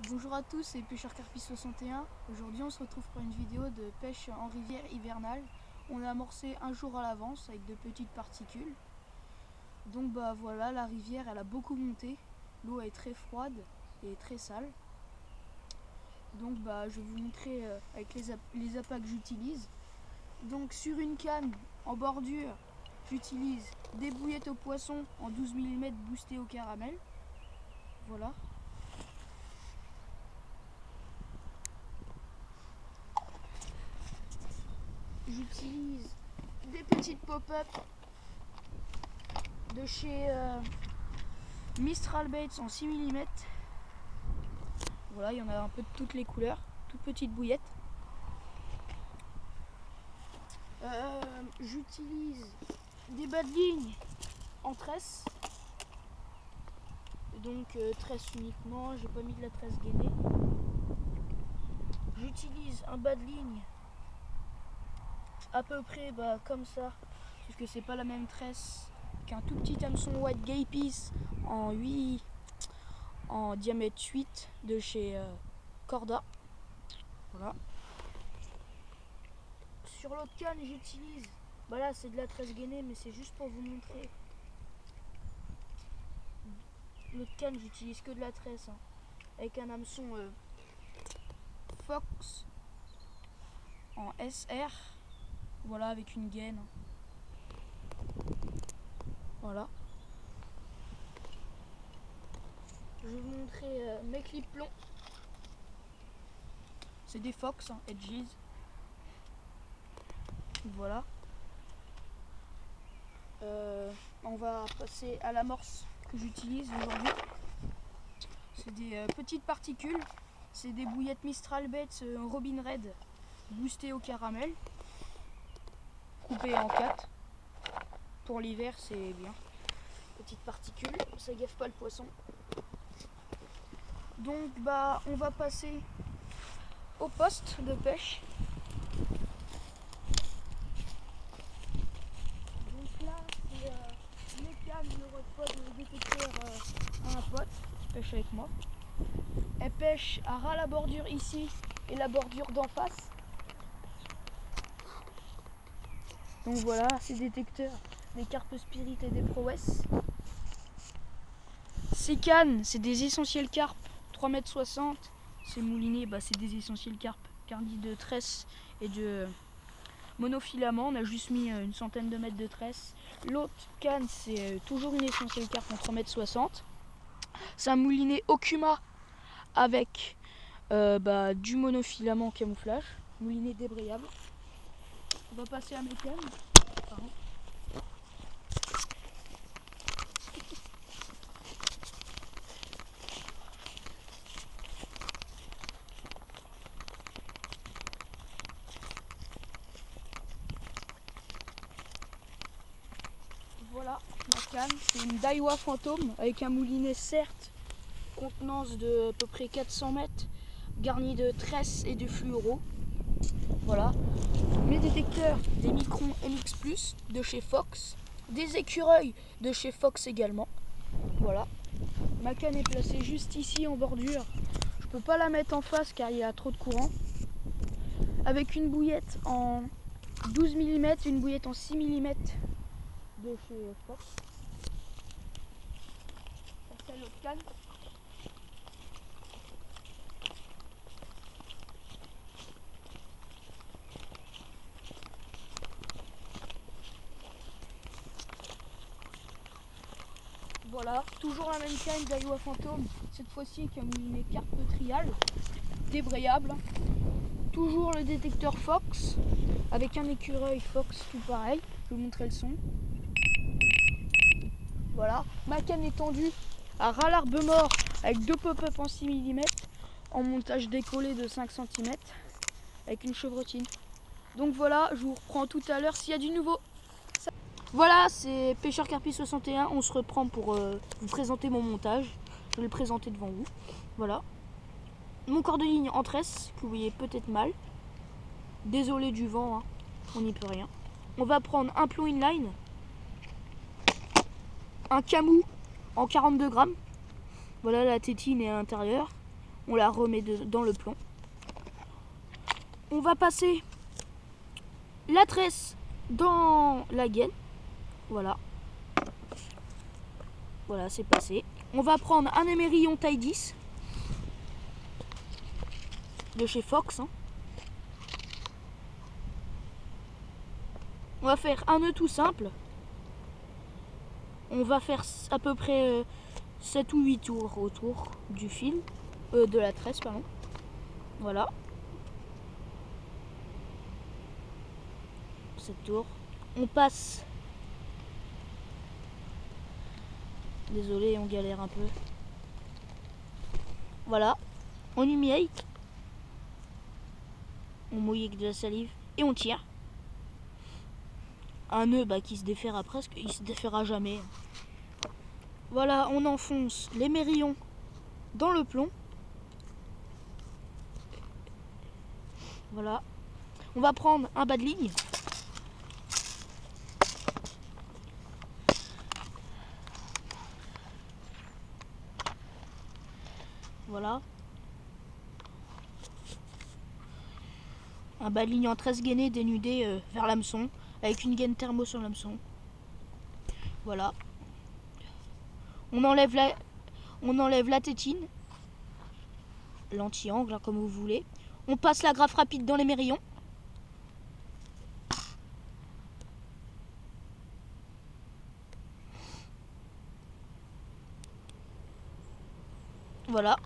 Bonjour à tous, c'est Pêcheur Carpi 61. Aujourd'hui on se retrouve pour une vidéo de pêche en rivière hivernale. On a amorcé un jour à l'avance avec de petites particules. Donc voilà, la rivière elle a beaucoup monté. L'eau est très froide et très sale. Donc je vais vous montrer avec les appâts que j'utilise. Donc sur une canne en bordure, j'utilise des bouillettes au poisson en 12 mm boostées au caramel. Voilà. J'utilise des petites pop-up de chez Mistral Baits en 6 mm. Voilà, il y en a un peu de toutes les couleurs, toutes petites bouillettes. J'utilise des bas de ligne en tresse. Donc tresse uniquement, j'ai pas mis de la tresse gainée. J'utilise un bas de ligne à peu près comme ça, puisque c'est pas la même tresse qu'un tout petit hameçon white gapies en diamètre 8 de chez Corda. Voilà. Sur l'autre canne j'utilise, là c'est de la tresse gainée mais c'est juste pour vous montrer. L'autre canne j'utilise que de la tresse avec un hameçon Fox en SR. Voilà, avec une gaine. Voilà. Je vais vous montrer mes clips plombs. C'est des Fox Edges. Voilà. On va passer à l'amorce que j'utilise aujourd'hui. C'est des petites particules. C'est des bouillettes Mistral Baits Robin Red boostées au caramel. Coupées en 4. Pour l'hiver c'est bien. Petites particules, ça gaffe pas le poisson. Donc on va passer au poste de pêche. Donc là c'est les cannes, je reçois de détecteur à un pote qui pêche avec moi. Elle pêche à ras la bordure ici et la bordure d'en face. Donc voilà, ces détecteurs, des carpes spirit et des prouesses. Ces cannes, c'est des essentiels carpes 3,60 m. Ces moulinets, c'est des essentiels carpes garnis de tresse et de monofilament. On a juste mis une centaine de mètres de tresse. L'autre canne, c'est toujours une essentielle carpe en 3,60 m. C'est un moulinet Okuma avec du monofilament camouflage, moulinet débrayable. On va passer à mes cannes. Pardon. Voilà, ma canne, c'est une Daiwa Fantôme avec un moulinet certes, contenance de à peu près 400 mètres, garni de tresse et de fluoro. Voilà. Mes détecteurs, des Micron MX+, de chez Fox, des écureuils de chez Fox également. Voilà. Ma canne est placée juste ici en bordure. Je peux pas la mettre en face car il y a trop de courant. Avec une bouillette en 12 mm, une bouillette en 6 mm de chez Fox. C'est l'autre canne. Voilà, toujours la même canne Daiwa Fantôme, cette fois-ci avec un moulinet carpe trial, débrayable. Toujours le détecteur Fox, avec un écureuil Fox tout pareil. Je vais vous montrer le son. Voilà, ma canne étendue à ras l'arbre mort avec deux pop-up en 6 mm, en montage décollé de 5 cm, avec une chevrotine. Donc voilà, je vous reprends tout à l'heure s'il y a du nouveau. Voilà, c'est Pêcheur Carpi 61, on se reprend pour vous présenter mon montage. Je vais le présenter devant vous. Voilà. Mon corps de ligne en tresse, que vous voyez peut-être mal. Désolé du vent, on n'y peut rien. On va prendre un plomb inline, un camou en 42 grammes. Voilà, la tétine est à l'intérieur. On la remet dans le plomb. On va passer la tresse dans la gaine. Voilà. Voilà, c'est passé. On va prendre un émerillon taille 10 de chez Fox. On va faire un nœud tout simple. On va faire à peu près 7 ou 8 tours autour du fil, de la tresse, pardon. Voilà. 7 tours. On passe. Désolé, on galère un peu. Voilà. On humecte. On mouille avec de la salive et on tire. Un nœud qui se défera presque, il se défera jamais. Voilà, on enfonce l'émerillon dans le plomb. Voilà. On va prendre un bas de ligne. Voilà. Un bas de ligne en 13 gainés dénudé vers l'hameçon, avec une gaine thermo sur l'hameçon. Voilà. On enlève la tétine, l'anti-angle, comme vous voulez. On passe la graffe rapide dans l'émerillon. Voilà.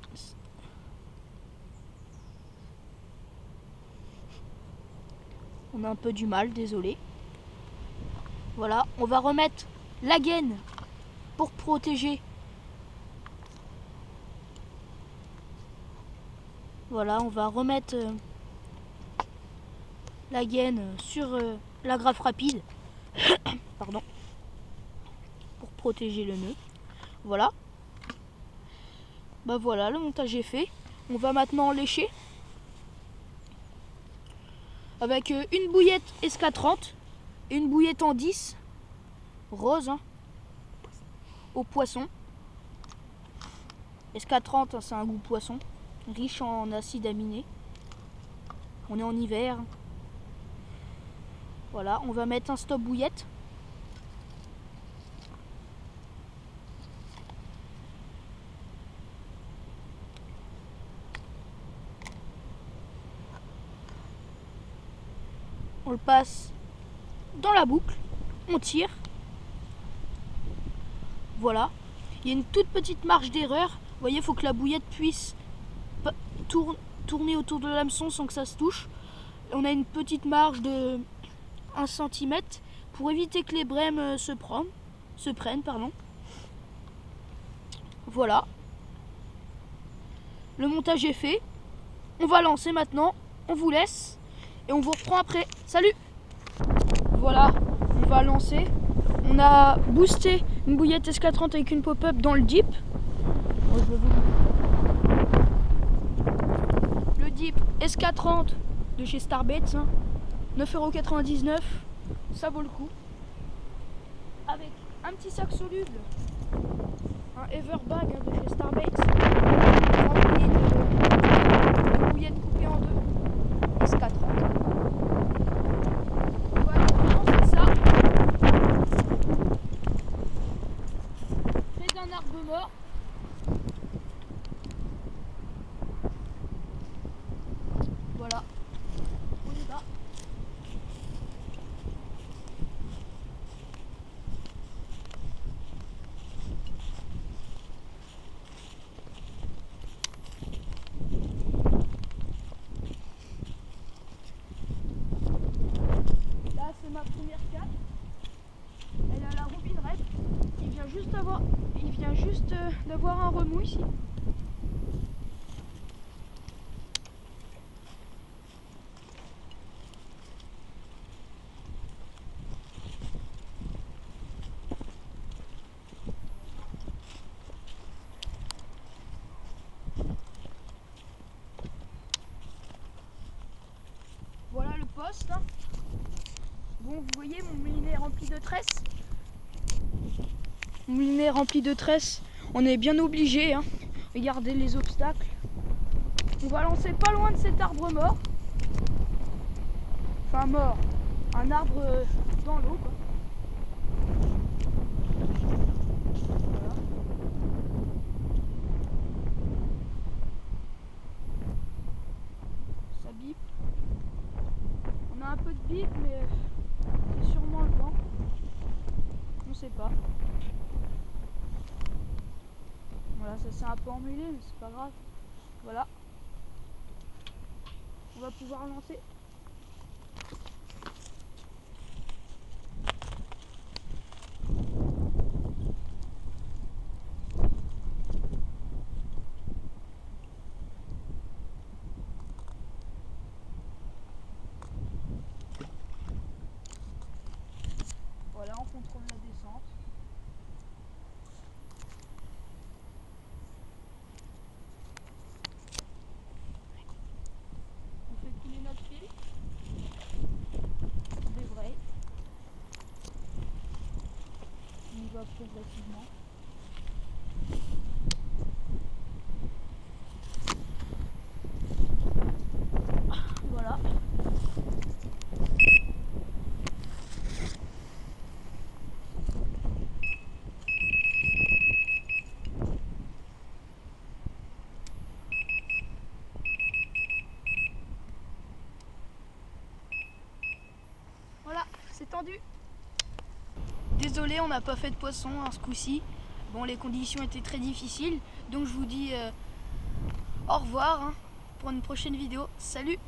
On a un peu du mal, désolé. Voilà, on va remettre la gaine pour protéger. Voilà, on va remettre la gaine sur la graffe rapide. Pardon. Pour protéger le nœud. Voilà. Voilà, le montage est fait. On va maintenant lécher avec une bouillette SK30 et une bouillette en 10 rose au poisson. SK30, c'est un goût poisson, riche en acides aminés. On est en hiver. Voilà, on va mettre un stop bouillette. On le passe dans la boucle, on tire. Voilà. Il y a une toute petite marge d'erreur. Vous voyez, il faut que la bouillette puisse tourner autour de l'hameçon sans que ça se touche. On a une petite marge de 1 cm pour éviter que les brèmes se prennent. Voilà. Le montage est fait. On va lancer maintenant. On vous laisse. Et on vous reprend après. Salut! Voilà, on va lancer. On a boosté une bouillette SK30 avec une pop-up dans le dip. Le dip SK30 de chez Starbaits, 9,99 €. Ça vaut le coup. Avec un petit sac soluble, un Everbag de chez Starbaits, rempli de bouillettes coupées en deux. SK30. Voilà, on ça. Près d'un arbre mort. Voilà. On y va. C'est ma première canne. Elle a la Robin Red. Il vient juste d'avoir un remous ici. Voilà le poste. Bon, vous voyez, mon moulinet est rempli de tresses. Mon moulinet est rempli de tresses. On est bien obligé. Regardez les obstacles. On va lancer pas loin de cet arbre mort. Enfin mort. Un arbre dans l'eau quoi. Voilà. Ça bip. On a un peu de bip mais c'est sûrement le vent. On sait pas. Voilà, ça s'est un peu emmêlé mais c'est pas grave. Voilà. On va pouvoir lancer. Voilà, on contrôle la descente. On fait couler notre fil. On débraye. On y va progressivement. Voilà. Voilà, c'est tendu. Désolé, on n'a pas fait de poisson ce coup-ci. Bon, les conditions étaient très difficiles. Donc je vous dis au revoir pour une prochaine vidéo. Salut!